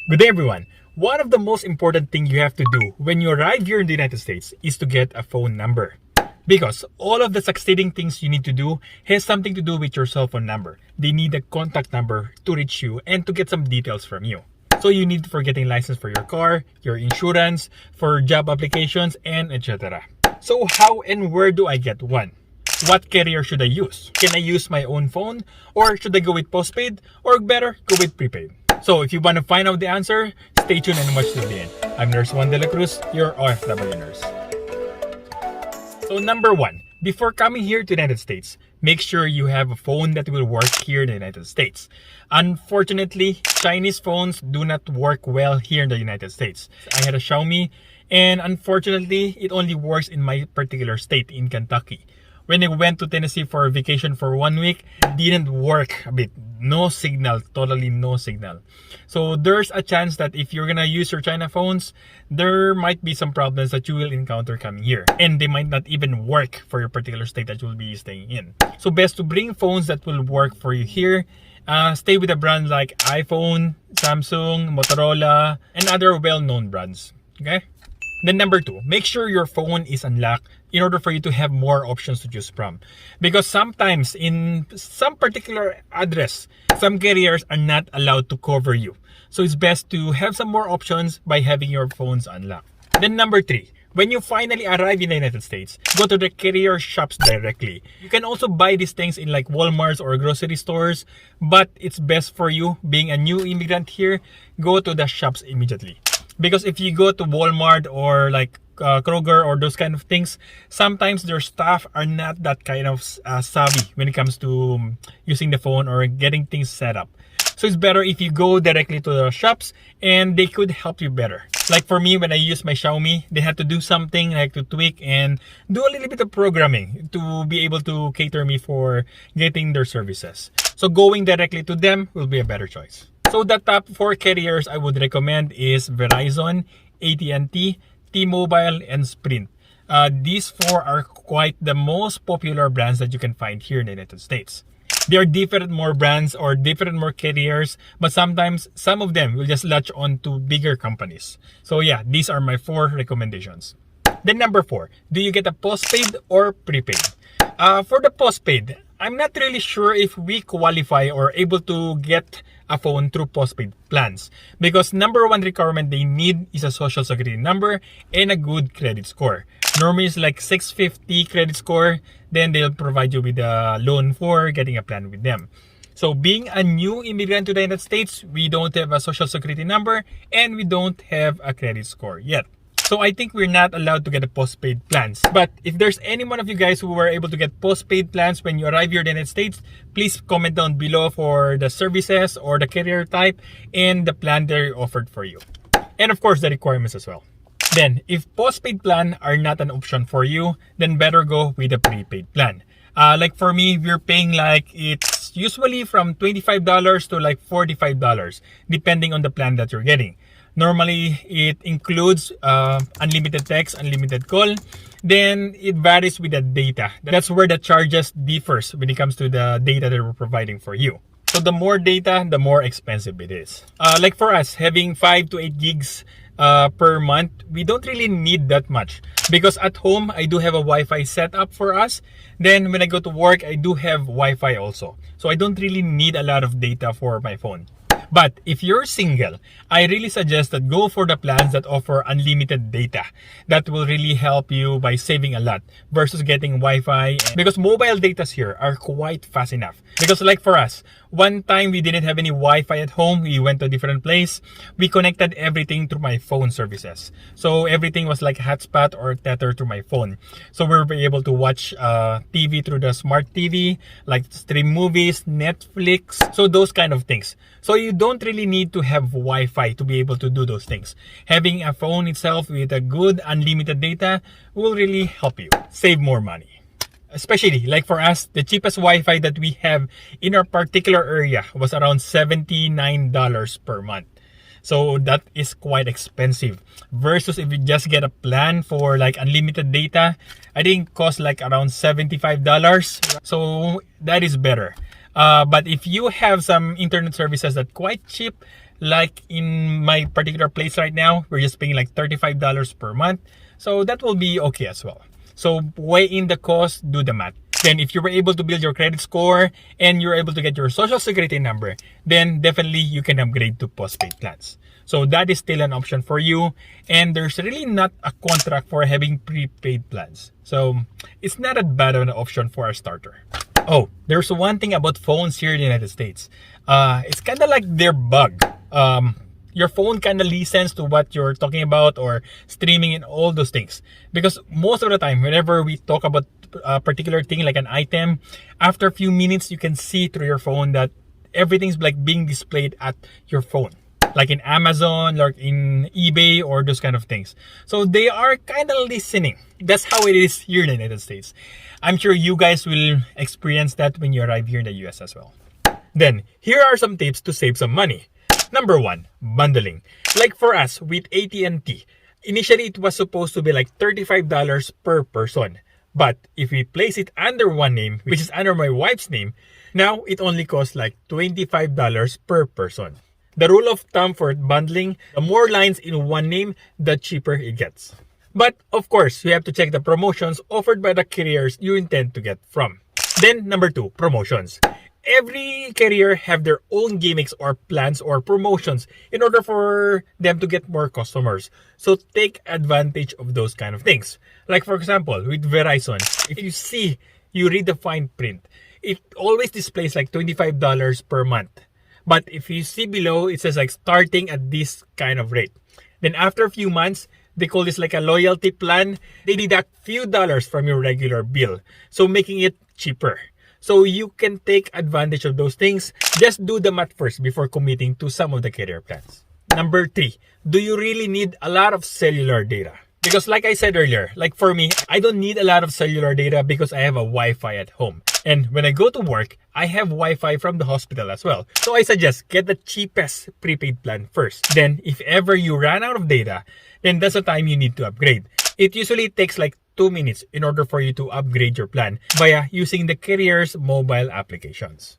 Good day, everyone. One of the most important things you have to do when you arrive here in the United States is to get a phone number. Because all of the succeeding things you need to do has something to do with your cell phone number. They need a contact number to reach you and to get some details from you. So you need for getting license for your car, your insurance, for job applications, and etc. So how and where do I get one? What carrier should I use? Can I use my own phone? Or should I go with postpaid? Or better, go with prepaid? So if you want to find out the answer, stay tuned and watch to the end. I'm Nurse Juan OFw, your OFW nurse. So number one, before coming here to the United States, make sure you have a phone that will work here in the United States. Unfortunately, Chinese phones do not work well here in the United States. I had a Xiaomi, and unfortunately, it only works in my particular state, in Kentucky. When I went to Tennessee for a vacation for 1 week, it didn't work a bit. No signal, totally no signal. So there's a chance that if you're gonna use your China phones, there might be some problems that you will encounter coming here. And they might not even work for your particular state that you'll be staying in. So best to bring phones that will work for you here. Stay with a brand like iPhone, Samsung, Motorola, and other well-known brands. Okay? Then number two, make sure your phone is unlocked in order for you to have more options to choose from. Because sometimes in some particular address, some carriers are not allowed to cover you. So it's best to have some more options by having your phones unlocked. Then number three, when you finally arrive in the United States, go to the carrier shops directly. You can also buy these things in like Walmarts or grocery stores, but it's best for you, being a new immigrant here, go to the shops immediately. Because if you go to Walmart or like Kroger or those kind of things, sometimes their staff are not that kind of savvy when it comes to using the phone or getting things set up. So it's better if you go directly to the shops and they could help you better. Like for me, when I use my Xiaomi, they had to do something like to tweak and do a little bit of programming to be able to cater me for getting their services. So going directly to them will be a better choice. So the top 4 carriers I would recommend is Verizon, AT&T, T-Mobile, and Sprint. These 4 are quite the most popular brands that you can find here in the United States. There are different more brands or different more carriers, but sometimes some of them will just latch on to bigger companies. So yeah, these are my 4 recommendations. Then number 4, do you get a postpaid or prepaid? For the postpaid, I'm not really sure if we qualify or able to get a phone through postpaid plans. Because number 1 requirement they need is a social security number and a good credit score. Normally it's like 650 credit score, then they'll provide you with a loan for getting a plan with them. So being a new immigrant to the United States, we don't have a social security number and we don't have a credit score yet. So I think we're not allowed to get a postpaid plans. But if there's any one of you guys who were able to get postpaid plans when you arrive here in the United States, please comment down below for the services or the carrier type and the plan they're offered for you. And of course, the requirements as well. Then, if postpaid plan are not an option for you, then better go with a prepaid plan. Like for me, we're paying like it's usually from $25 to like $45, depending on the plan that you're getting. Normally, it includes unlimited text, unlimited call. Then, it varies with the data. That's where the charges differs when it comes to the data that we're providing for you. So, the more data, the more expensive it is. Like for us, having 5 to 8 gigs per month, we don't really need that much. Because at home, I do have a Wi-Fi set up for us. Then, when I go to work, I do have Wi-Fi also. So, I don't really need a lot of data for my phone. But if you're single, I really suggest that go for the plans that offer unlimited data. That will really help you by saving a lot versus getting Wi-Fi. Because mobile datas here are quite fast enough. Because like for us, one time we didn't have any Wi-Fi at home. We went to a different place. We connected everything through my phone services. So everything was like hotspot or tether to my phone. So we were able to watch TV through the smart TV, like stream movies, Netflix, so those kind of things. So you don't really need to have Wi-Fi to be able to do those things. Having a phone itself with a good unlimited data will really help you save more money. Especially like for us, the cheapest Wi-Fi that we have in our particular area was around $79 per month. So that is quite expensive. Versus if you just get a plan for like unlimited data, I think it costs like around $75. So that is better. But if you have some internet services that quite cheap, Like in my particular place right now, we're just paying like $35 per month. So that will be okay as well. So weigh in the cost, do the math. Then if you were able to build your credit score and you're able to get your social security number, then definitely you can upgrade to postpaid plans. So that is still an option for you. And there's really not a contract for having prepaid plans. So it's not that bad of an option for a starter. Oh, there's one thing about phones here in the United States. It's kind of like their bug. Your phone kind of listens to what you're talking about or streaming and all those things. Because most of the time, whenever we talk about a particular thing like an item, after a few minutes, you can see through your phone that everything's like being displayed at your phone. Like in Amazon, like in eBay or those kind of things. So they are kind of listening. That's how it is here in the United States. I'm sure you guys will experience that when you arrive here in the US as well. Then, here are some tips to save some money. Number 1, bundling. Like for us with AT&T, initially it was supposed to be like $35 per person. But if we place it under one name, which is under my wife's name, now it only costs like $25 per person. The rule of thumb for bundling, the more lines in one name, the cheaper it gets. But of course, you have to check the promotions offered by the carriers you intend to get from. Then number 2, promotions. Every carrier have their own gimmicks or plans or promotions in order for them to get more customers. So take advantage of those kind of things. Like for example, with Verizon, if you read the fine print, it always displays like $25 per month. But if you see below, it says like starting at this kind of rate. Then after a few months, they call this like a loyalty plan. They deduct few dollars from your regular bill. So making it cheaper. So you can take advantage of those things. Just do the math first before committing to some of the carrier plans. Number 3, do you really need a lot of cellular data? Because like I said earlier, like for me, I don't need a lot of cellular data because I have a Wi-Fi at home. And when I go to work, I have Wi-Fi from the hospital as well. So I suggest get the cheapest prepaid plan first. Then if ever you run out of data, then that's the time you need to upgrade. It usually takes like 2 minutes in order for you to upgrade your plan via using the carrier's mobile applications.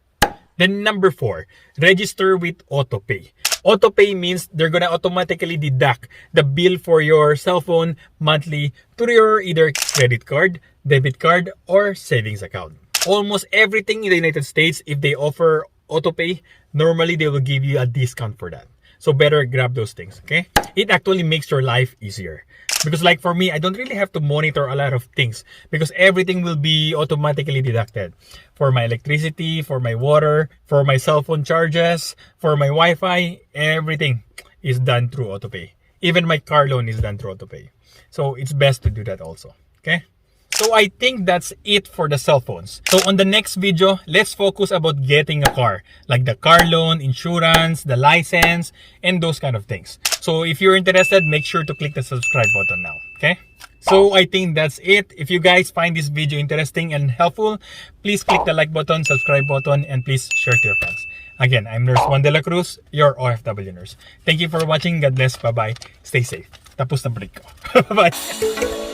Then number 4, register with autopay. Autopay means they're gonna automatically deduct the bill for your cell phone monthly through your either credit card, debit card, or savings account. Almost everything in the United States, if they offer autopay, normally they will give you a discount for that. So better grab those things, okay? It actually makes your life easier. Because like for me, I don't really have to monitor a lot of things because everything will be automatically deducted. For my electricity, for my water, for my cell phone charges, for my Wi-Fi, everything is done through autopay. Even my car loan is done through autopay. So it's best to do that also, okay? So I think that's it for the cell phones. So on the next video, let's focus about getting a car. Like the car loan, insurance, the license, and those kind of things. So if you're interested, make sure to click the subscribe button now, okay? So I think that's it. If you guys find this video interesting and helpful, please click the like button, subscribe button, and please share to your friends. Again, I'm Nurse Juan OFw, your OFW nurse. Thank you for watching. God bless. Bye-bye. Stay safe. Tapos na break ko. Bye-bye.